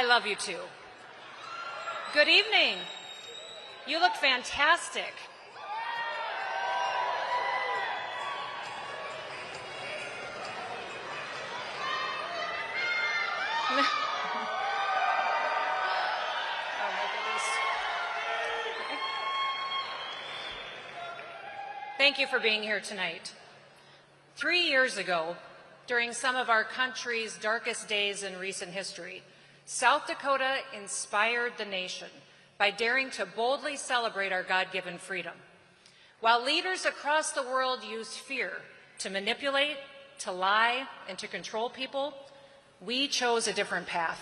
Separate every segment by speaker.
Speaker 1: I love you too. Good evening. You look fantastic. Oh my goodness. Thank you for being here tonight. 3 years ago, during some of our country's darkest days in recent history, South Dakota inspired the nation by daring to boldly celebrate our God-given freedom. While leaders across the world used fear to manipulate, to lie, and to control people, we chose a different path.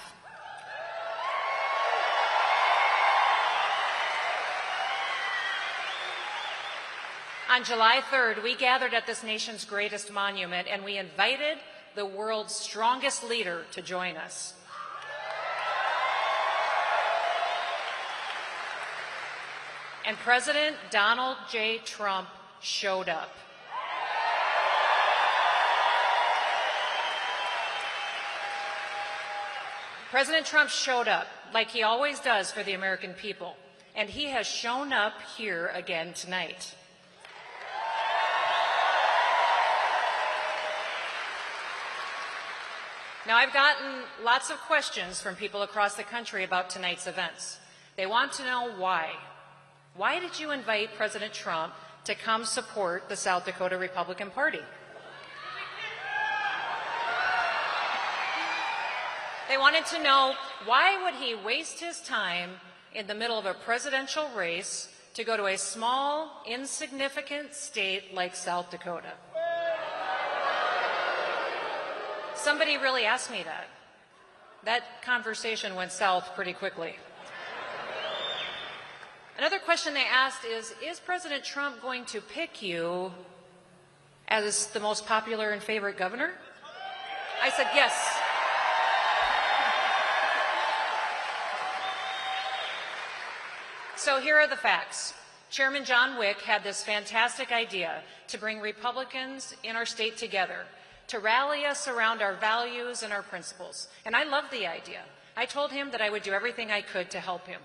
Speaker 1: On July 3rd, we gathered at this nation's greatest monument, and we invited the world's strongest leader to join us. And President Donald J. Trump showed up. President Trump showed up, like he always does for the American people, and he has shown up here again tonight. Now, I've gotten lots of questions from people across the country about tonight's events. They want to know why. Why did you invite President Trump to come support the South Dakota Republican Party? They wanted to know, why would he waste his time in the middle of a presidential race to go to a small, insignificant state like South Dakota? Somebody really asked me that. That conversation went south pretty quickly. Another question they asked is President Trump going to pick you as the most popular and favorite governor? I said yes. So here are the facts. Chairman John Wick had this fantastic idea to bring Republicans in our state together, to rally us around our values and our principles. And I loved the idea. I told him that I would do everything I could to help him.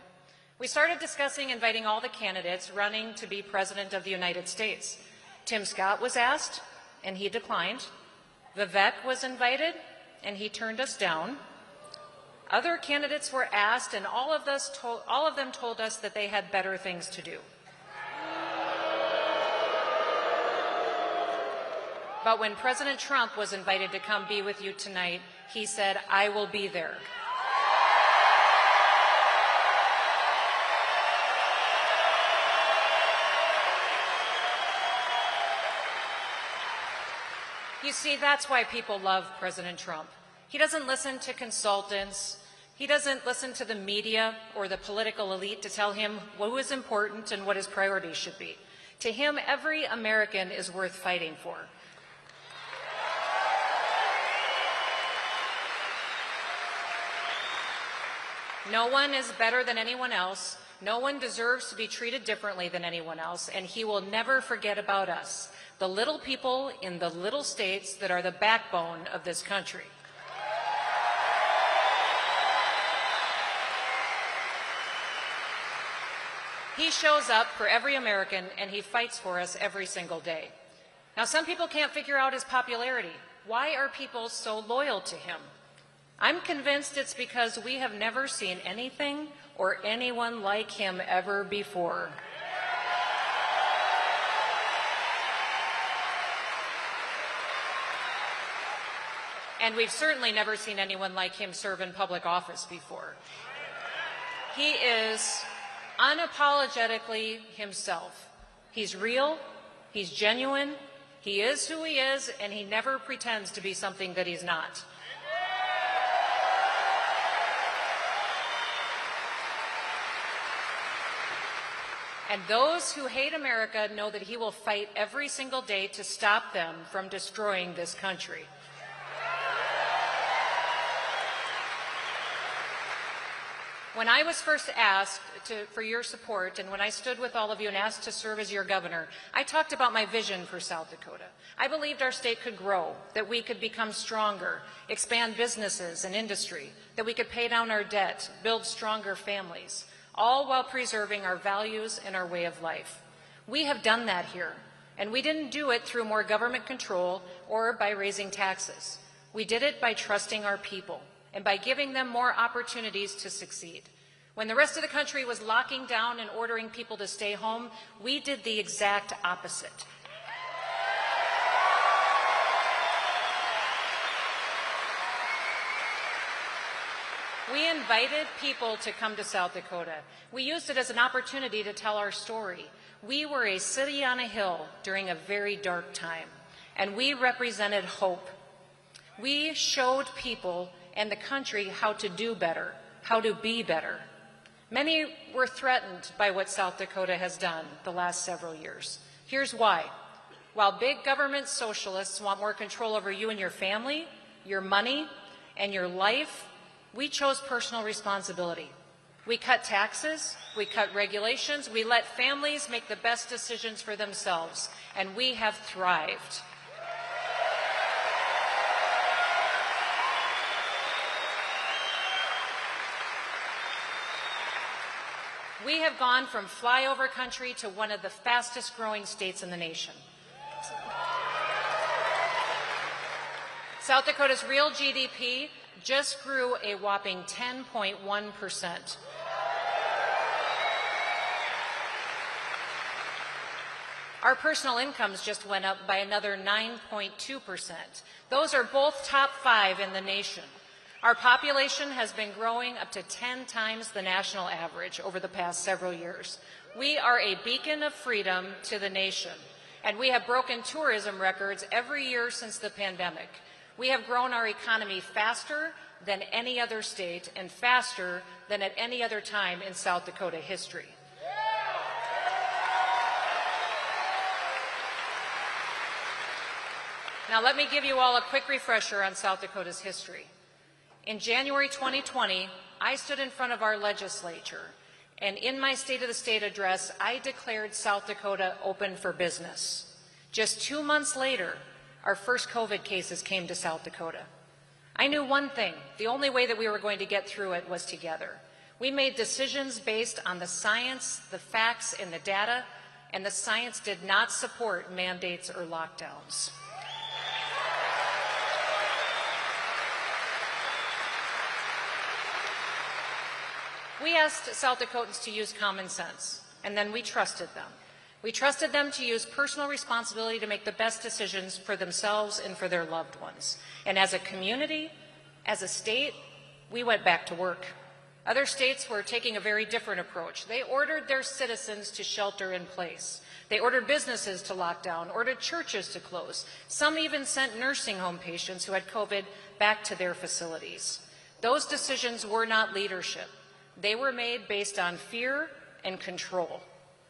Speaker 1: We started discussing inviting all the candidates running to be President of the United States. Tim Scott was asked, and he declined. Vivek was invited, and he turned us down. Other candidates were asked, and all of them told us that they had better things to do. But when President Trump was invited to come be with you tonight, he said, "I will be there." You see, that's why people love President Trump. He doesn't listen to consultants. He doesn't listen to the media or the political elite to tell him what is important and what his priorities should be. To him, every American is worth fighting for. No one is better than anyone else. No one deserves to be treated differently than anyone else, and he will never forget about us, the little people in the little states that are the backbone of this country. He shows up for every American, and he fights for us every single day. Now, some people can't figure out his popularity. Why are people so loyal to him? I'm convinced it's because we have never seen anything or anyone like him ever before. And we've certainly never seen anyone like him serve in public office before. He is unapologetically himself. He's real, he's genuine, he is who he is, and he never pretends to be something that he's not. And those who hate America know that he will fight every single day to stop them from destroying this country. When I was first asked for your support, and when I stood with all of you and asked to serve as your governor, I talked about my vision for South Dakota. I believed our state could grow, that we could become stronger, expand businesses and industry, that we could pay down our debt, build stronger families, all while preserving our values and our way of life. We have done that here, and we didn't do it through more government control or by raising taxes. We did it by trusting our people and by giving them more opportunities to succeed. When the rest of the country was locking down and ordering people to stay home, we did the exact opposite. We invited people to come to South Dakota. We used it as an opportunity to tell our story. We were a city on a hill during a very dark time, and we represented hope. We showed people and the country how to do better, how to be better. Many were threatened by what South Dakota has done the last several years. Here's why. While big government socialists want more control over you and your family, your money, and your life, we chose personal responsibility. We cut taxes, we cut regulations, we let families make the best decisions for themselves, and we have thrived. We have gone from flyover country to one of the fastest growing states in the nation. South Dakota's real GDP just grew a whopping 10.1%. Our personal incomes just went up by another 9.2%. Those are both top 5 in the nation. Our population has been growing up to 10 times the national average over the past several years. We are a beacon of freedom to the nation, and we have broken tourism records every year since the pandemic. We have grown our economy faster than any other state and faster than at any other time in South Dakota history. Now let me give you all a quick refresher on South Dakota's history. In January 2020, I stood in front of our legislature, and in my State of the State address, I declared South Dakota open for business. Just 2 months later, our first COVID cases came to South Dakota. I knew one thing: the only way that we were going to get through it was together. We made decisions based on the science, the facts, and the data, and the science did not support mandates or lockdowns. We asked South Dakotans to use common sense, and then we trusted them. We trusted them to use personal responsibility to make the best decisions for themselves and for their loved ones. And as a community, as a state, we went back to work. Other states were taking a very different approach. They ordered their citizens to shelter in place. They ordered businesses to lock down, ordered churches to close. Some even sent nursing home patients who had COVID back to their facilities. Those decisions were not leadership. They were made based on fear and control.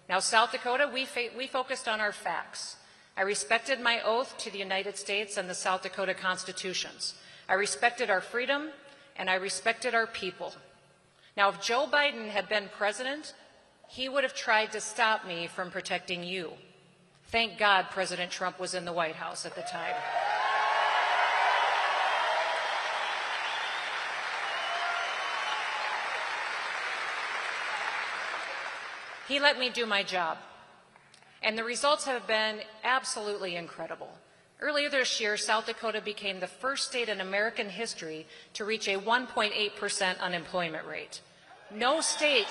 Speaker 1: Now, South Dakota, we focused on our facts. I respected my oath to the United States and the South Dakota constitutions. I respected our freedom, and I respected our people. Now, if Joe Biden had been president, he would have tried to stop me from protecting you. Thank God President Trump was in the White House at the time. He let me do my job, and the results have been absolutely incredible. Earlier this year, South Dakota became the first state in American history to reach a 1.8% unemployment rate. No state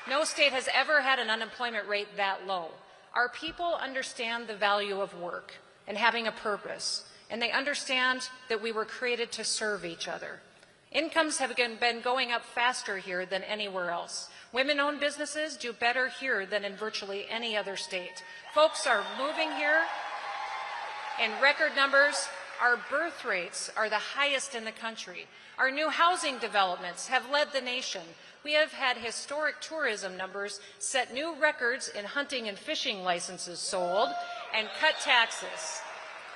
Speaker 1: has ever had an unemployment rate that low. Our people understand the value of work and having a purpose, and they understand that we were created to serve each other. Incomes have been going up faster here than anywhere else. Women-owned businesses do better here than in virtually any other state. Folks are moving here in record numbers. Our birth rates are the highest in the country. Our new housing developments have led the nation. We have had historic tourism numbers, set new records in hunting and fishing licenses sold, and cut taxes,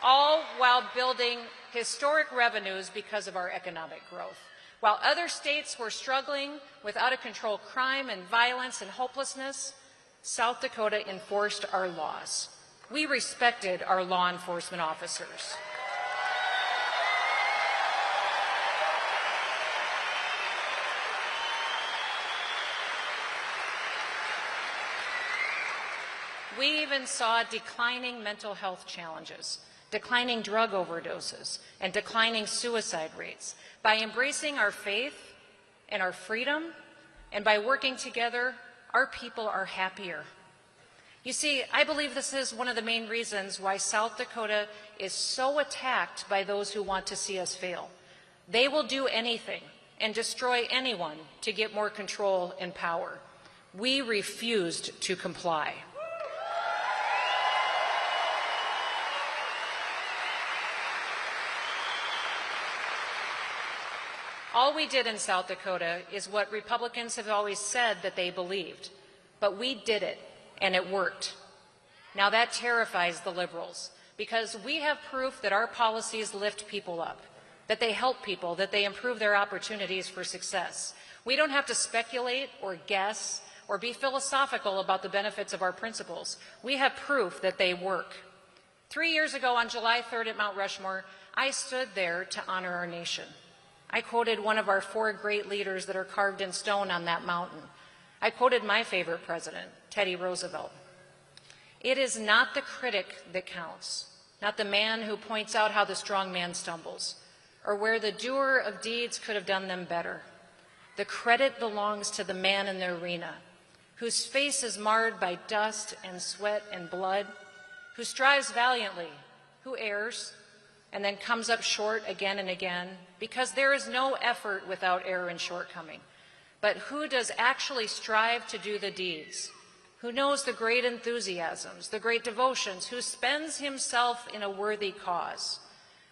Speaker 1: all while building historic revenues because of our economic growth. While other states were struggling with out-of-control crime and violence and hopelessness, South Dakota enforced our laws. We respected our law enforcement officers. We even saw declining mental health challenges, declining drug overdoses, and declining suicide rates by embracing our faith and our freedom, and by working together, our people are happier. You see, I believe this is one of the main reasons why South Dakota is so attacked by those who want to see us fail. They will do anything and destroy anyone to get more control and power. We refused to comply. All we did in South Dakota is what Republicans have always said that they believed, but we did it, and it worked. Now that terrifies the liberals, because we have proof that our policies lift people up, that they help people, that they improve their opportunities for success. We don't have to speculate or guess or be philosophical about the benefits of our principles. We have proof that they work. 3 years ago on July 3rd at Mount Rushmore, I stood there to honor our nation. I quoted one of our 4 great leaders that are carved in stone on that mountain. I quoted my favorite president, Teddy Roosevelt. It is not the critic that counts, not the man who points out how the strong man stumbles, or where the doer of deeds could have done them better. The credit belongs to the man in the arena, whose face is marred by dust and sweat and blood, who strives valiantly, who errs, and then comes up short again and again, because there is no effort without error and shortcoming. But who does actually strive to do the deeds? Who knows the great enthusiasms, the great devotions, who spends himself in a worthy cause,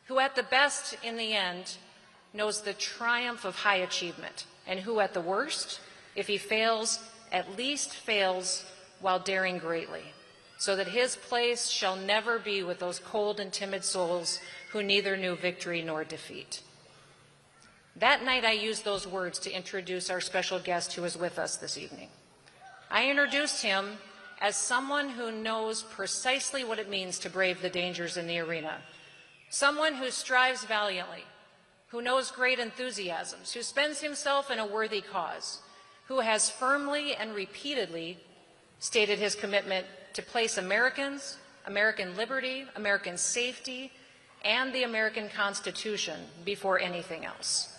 Speaker 1: who at the best in the end knows the triumph of high achievement, and who at the worst, if he fails, at least fails while daring greatly, so that his place shall never be with those cold and timid souls who neither knew victory nor defeat. That night I used those words to introduce our special guest who is with us this evening. I introduced him as someone who knows precisely what it means to brave the dangers in the arena, someone who strives valiantly, who knows great enthusiasms, who spends himself in a worthy cause, who has firmly and repeatedly stated his commitment to place Americans, American liberty, American safety, and the American Constitution before anything else.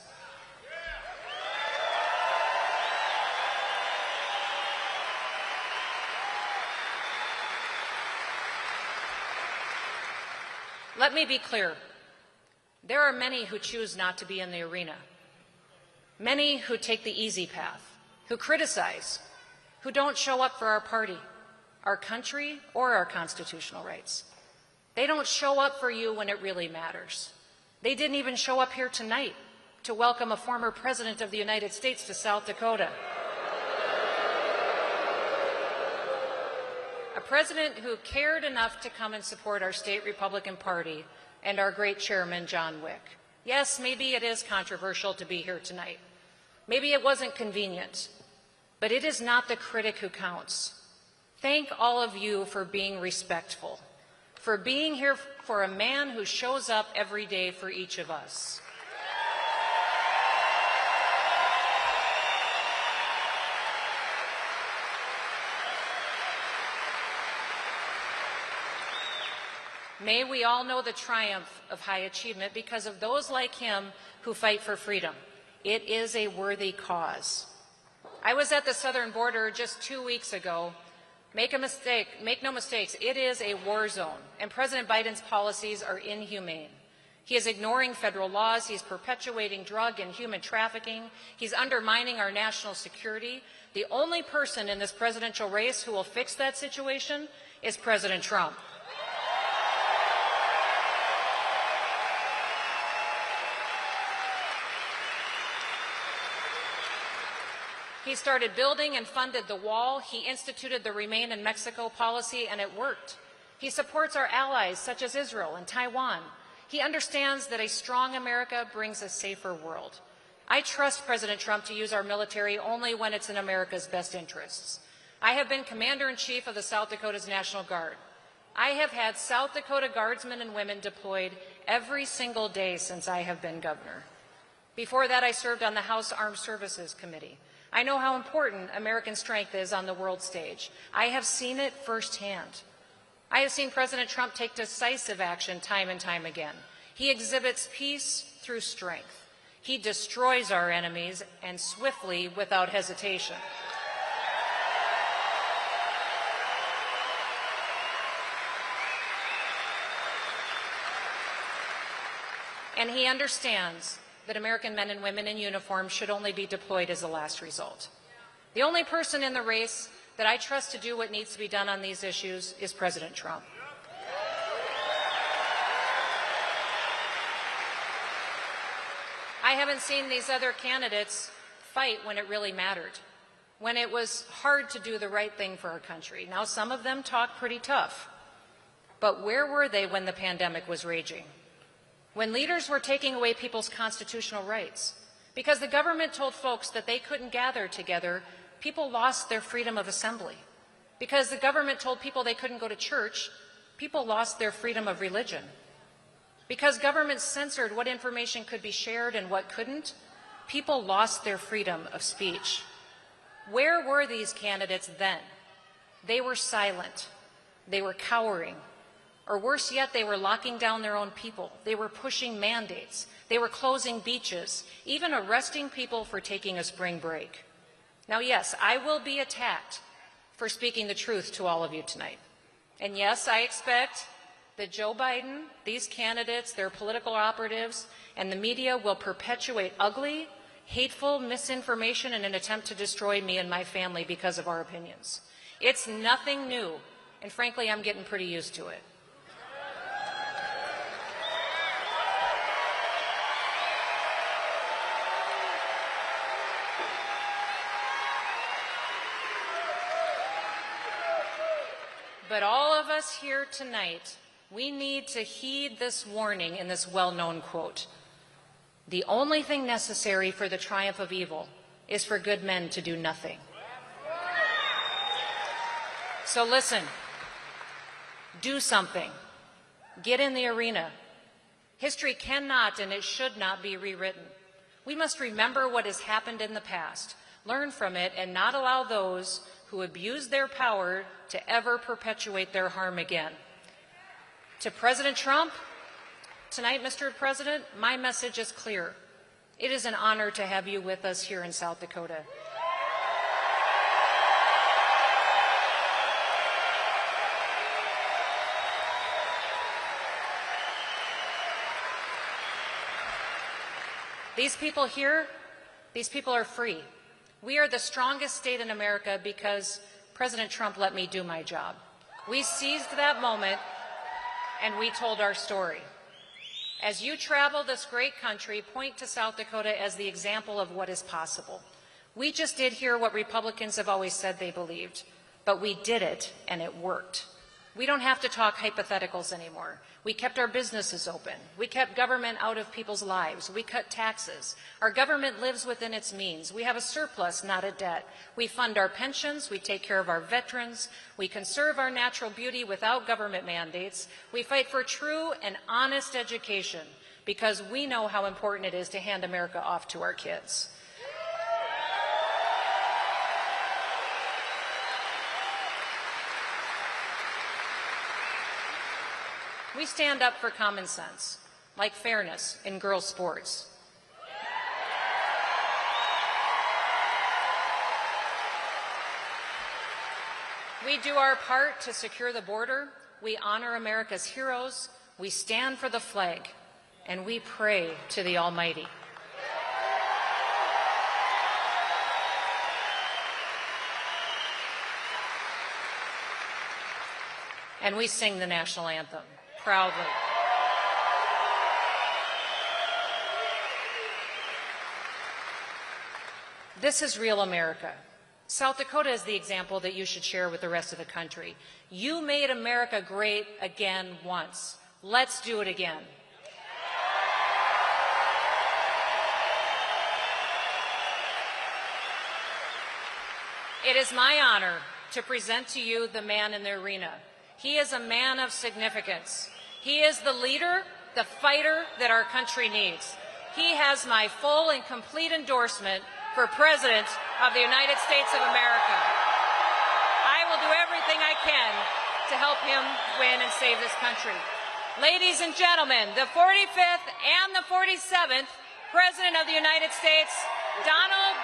Speaker 1: Let me be clear. There are many who choose not to be in the arena, many who take the easy path, who criticize, who don't show up for our party, our country, or our constitutional rights. They don't show up for you when it really matters. They didn't even show up here tonight to welcome a former president of the United States to South Dakota. A president who cared enough to come and support our state Republican Party and our great chairman, John Wick. Yes, maybe it is controversial to be here tonight. Maybe it wasn't convenient, but it is not the critic who counts. Thank all of you for being respectful, for being here for a man who shows up every day for each of us. May we all know the triumph of high achievement because of those like him who fight for freedom. It is a worthy cause. I was at the southern border just 2 weeks ago. Make no mistakes, it is a war zone, and President Biden's policies are inhumane. He is ignoring federal laws, he's perpetuating drug and human trafficking, he's undermining our national security. The only person in this presidential race who will fix that situation is President Trump. He started building and funded the wall. He instituted the Remain in Mexico policy, and it worked. He supports our allies, such as Israel and Taiwan. He understands that a strong America brings a safer world. I trust President Trump to use our military only when it's in America's best interests. I have been Commander-in-Chief of the South Dakota's National Guard. I have had South Dakota Guardsmen and women deployed every single day since I have been governor. Before that, I served on the House Armed Services Committee. I know how important American strength is on the world stage. I have seen it firsthand. I have seen President Trump take decisive action time and time again. He exhibits peace through strength. He destroys our enemies, and swiftly, without hesitation. And he understands that American men and women in uniform should only be deployed as a last result. The only person in the race that I trust to do what needs to be done on these issues is President Trump. I haven't seen these other candidates fight when it really mattered, when it was hard to do the right thing for our country. Now, some of them talk pretty tough, but where were they when the pandemic was raging? When leaders were taking away people's constitutional rights? Because the government told folks that they couldn't gather together, people lost their freedom of assembly. Because the government told people they couldn't go to church, people lost their freedom of religion. Because government censored what information could be shared and what couldn't, people lost their freedom of speech. Where were these candidates then? They were silent. They were cowering. Or worse yet, they were locking down their own people. They were pushing mandates. They were closing beaches, even arresting people for taking a spring break. Now, yes, I will be attacked for speaking the truth to all of you tonight. And yes, I expect that Joe Biden, these candidates, their political operatives, and the media will perpetuate ugly, hateful misinformation in an attempt to destroy me and my family because of our opinions. It's nothing new, and frankly, I'm getting pretty used to it. But all of us here tonight, we need to heed this warning in this well-known quote. The only thing necessary for the triumph of evil is for good men to do nothing. So listen, do something. Get in the arena. History cannot and it should not be rewritten. We must remember what has happened in the past, learn from it, and not allow those who abuse their power to ever perpetuate their harm again. To President Trump, tonight, Mr. President, my message is clear. It is an honor to have you with us here in South Dakota. These people here, these people are free. We are the strongest state in America because President Trump let me do my job. We seized that moment and we told our story. As you travel this great country, point to South Dakota as the example of what is possible. We just did hear what Republicans have always said they believed, but we did it and it worked. We don't have to talk hypotheticals anymore. We kept our businesses open. We kept government out of people's lives. We cut taxes. Our government lives within its means. We have a surplus, not a debt. We fund our pensions. We take care of our veterans. We conserve our natural beauty without government mandates. We fight for true and honest education because we know how important it is to hand America off to our kids. We stand up for common sense, like fairness in girls' sports. We do our part to secure the border. We honor America's heroes. We stand for the flag, and we pray to the Almighty. And we sing the national anthem proudly. This is real America. South Dakota is the example that you should share with the rest of the country. You made America great again once. Let's do it again. It is my honor to present to you the man in the arena. He is a man of significance. He is the leader, the fighter that our country needs. He has my full and complete endorsement for President of the United States of America. I will do everything I can to help him win and save this country. Ladies and gentlemen, the 45th and the 47th President of the United States, Donald